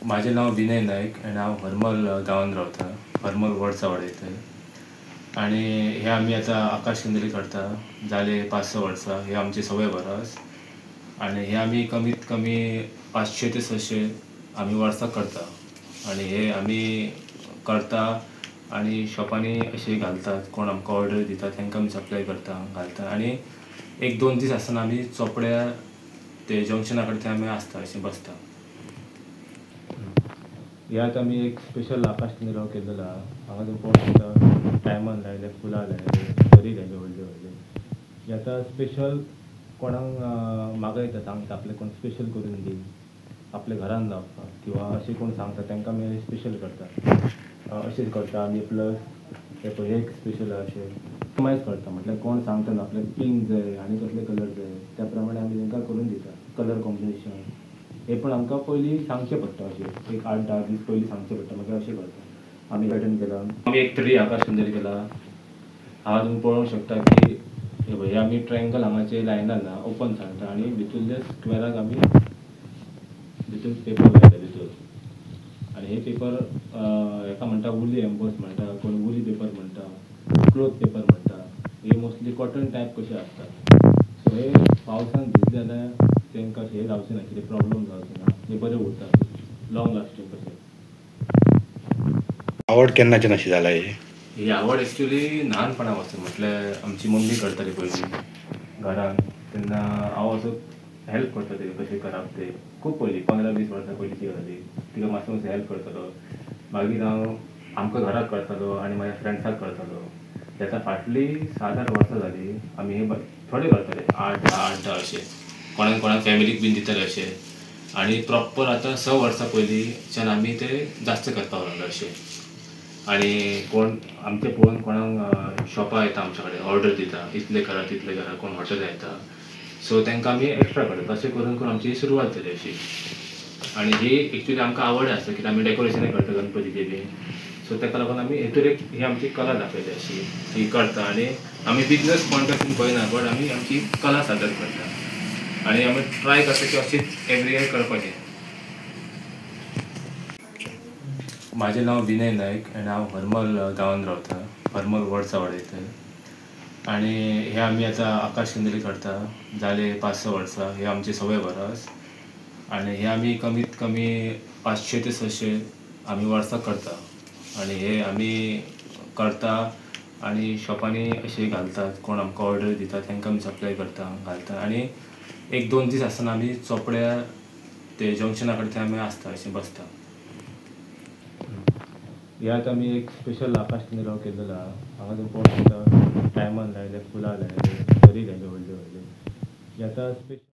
माझे नाव विनय नाईक आणि हांव हरमल गांवांत रावता. हरमल वडसावाडा येथे. आणि हे आम्ही आता आकाश कंदिली करता जाले 5-6 वर्सां. हे आमचे सवय बरस आणि हे आम्ही कमीत कमी 500 ते 600 आम्ही वर्साक करता. आणि हे आम्ही करता आणि शॉपांनी असे घालतात. कोण आमकां ऑर्डर दिता तांकां आमी सप्लाय करता घालता. आणि 1-2 दीस आसतना आमी चोपड्या ते जंक्शना कडेन थंय आमी आसता अशें बसता. ह्यात आमी एक स्पेशल आकाश कंदील केल्लो आहा. हांगा तुमी पळोवंक शकता डायमंड लायले, फुलां लायले, बरी लायले व्हडली व्हडली. हे आतां स्पेशल कोणाक मागयता सांगता आपले कोण स्पेशल करून दी आपल्या घरान लावपाक किंवा अशें कोण सांगता तांकां आमी स्पेशल करता. अशेंच करता आमी प्लस हे पळय एक स्पेशल अशें कस्टमायज करता. म्हटल्यार कोण सांगता न्हू आपल्याक पिंक जाय आनी कसले कलर जाय त्या प्रमाणे आमी तांकां करून दिता. कलर कॉम्बिनेशन हे पण आमकां पयलीं सांगचें पडटा. अशें एक 8-10 दीस पयलीं सांगचें पडटा. मागीर अशें करता आमी पॅटर्न केला. आमी एक तरी आकाश कंदील केला. हांगा तुमी पळोवंक शकता की हे आमी ट्रायंगल हांगाचे लायना ना ओपन सांगता आणि भितूरल्या स्क्वेराक आमी भितर पेपर लायता भितर. आणि हे पेपर हेका म्हणटा वुली एम्बोस म्हणटा, कोण वुली पेपर म्हणटा, क्लोथ पेपर म्हणटा. हे मोस्टली कॉटन टायप कशे आसतात. सो हे पावसान भिजले जाल्यार तांकां हे जावचें ना, कितें प्रॉब्लम जावचें ना. हे बरे उरता लॉंग लास्टींग कशें. आवड केन्नाच्यान अशी जाला ही आवड एक्चुली ल्हानपणा वचून म्हटल्यार आमची मम्मी करताली पयलीं घरान. तेन्ना हांव असो हेल्प करताली कशें करप ते खूब पयलीं 15-20 वर्सां पयलींची गजाली. तिका मातसो मातसो हेल्प करतालो. मागीर हांव आमकां घराक करतालो आनी म्हाज्या फ्रेंड्साक करतालो. ताका फाटलीं 7-8 वर्सां जालीं आमी हे थोडे करताले 8-10 अशें कोणाक कोणाक फॅमिलीक बीन दिताले अशें. आणि प्रॉपर आतां 6 वर्सां पयलींच्यान आमी ते जास्त करपाक लागले अशें. आणि कोण आमचे पळोवन कोणाक शॉपां येता आमचे कडेन ऑर्डर दिता इतले करा तितले करा. कोण हॉटेल येता सो तांकां आमी एक्स्ट्रा करता. तशें करून करून आमची सुरवात जाली अशी. आणि ही एक्चुली आमकां आवड आसा कित्याक आमी डेकोरेशनूय करता गणपतीचे बी. सो ताका लागून आमी हेतूर एक ही आमची कला दाखयली अशी ही करता. आणि आमी बिजनस पॉयंट ऑफ व्यू पळयना बट आमी आमची कला सादर करता. आणि आमी ट्राय करता की अशीच एवरी इयर करपाचें. माझे नाव विनय नाईक आणि हांव हरमल गांवांत रावता. हरमल वडसावाडा येथे. आणि हे आमी आतां आकाश कंदिली करता जाले 5-6 वर्सां. हे आमचे सवय बरस आणि हे आमी कमीत कमी 500 ते 600 आमी वर्साक करता. आणि हे आमी करता आणि शॉपांनी असे घालतात. कोण आमकां ऑर्डर दिता तांकां आमी सप्लाय करता घालता. आणि 1-2 दीस आसतना आमी चोपड्या ते जंक्शना कडेन थंय आमी आसता अशें बसता. ह्यात आमी एक स्पेशल आकाश कंदील केल्लो आहा. हांगा तुमी पळोवंक शकता डायमंड लायले, फुलां लायले, बरी लायले व्हडली व्हडली. हे आतां स्पेशल